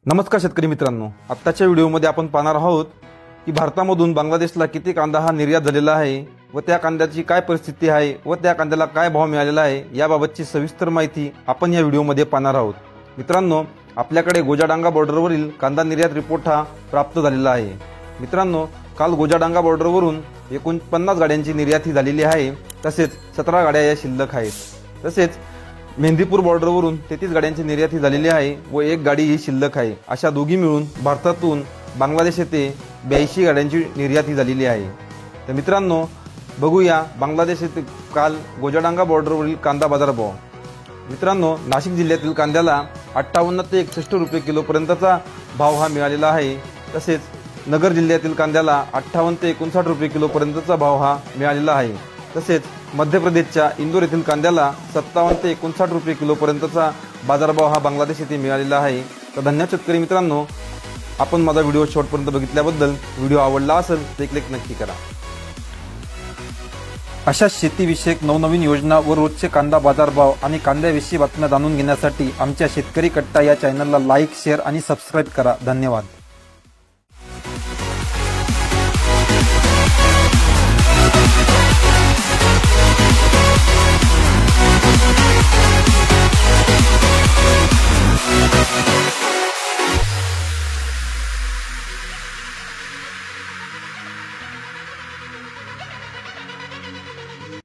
नमस्कार शेतकरी मित्रांनो, आत्ताच्या व्हिडिओमध्ये आपण पाहणार आहोत की भारतामधून बांगलादेशला किती कांदा हा निर्यात झालेला आहे व त्या कांद्याची काय परिस्थिती आहे व त्या कांद्याला काय भाव मिळालेला आहे याबाबतची सविस्तर माहिती आपण या व्हिडिओमध्ये पाहणार आहोत। मित्रांनो, आपल्याकडे गोजाडांगा बॉर्डरवरील कांदा निर्यात रिपोर्ट हा प्राप्त झालेला आहे। मित्रांनो, काल गोजाडांगा बॉर्डरवरून 49 गाड्यांची निर्यात ही झालेली आहे, तसेच 17 गाड्या या शिल्लक आहेत। तसेच मेहंदीपूर बॉर्डरवरून 33 गाड्यांची निर्यात ही झालेली आहे व एक गाडी ही शिल्लक आहे। अशा दोघी मिळून भारतातून बांगलादेश येथे 82 गाड्यांची निर्यात ही झालेली आहे। तर मित्रांनो, बघूया बांगलादेश येथे काल गोजाडांगा बॉर्डरवरील कांदा बाजारभाव। मित्रांनो, नाशिक जिल्ह्यातील कांद्याला 58 ते 61 रुपये किलो पर्यंतचा भाव हा मिळालेला आहे। तसेच नगर जिल्ह्यातील कांद्याला 58 ते 59 रुपये किलो पर्यंतचा भाव हा मिळालेला आहे। तसेच मध्य प्रदेशच्या इंदोर येथील कांद्याला 57 ते 59 रुपये किलो पर्यंतचा बाजारभाव हा बांगलादेश येथे मिळालेला आहे। तर धन्यवाद शेतकरी मित्रांनो, आपण माझा व्हिडिओ शेवटपर्यंत बघितल्याबद्दल। व्हिडिओ आवडला असेल तर एक लाईक नक्की करा। अशा शेतीविषयक नवनवीन योजना व रोजचे कांदा बाजारभाव आणि कांद्याविषयी बातम्या जाणून घेण्यासाठी आमच्या शेतकरी कट्टा या चॅनलला लाईक, शेअर आणि सबस्क्राईब करा। धन्यवाद।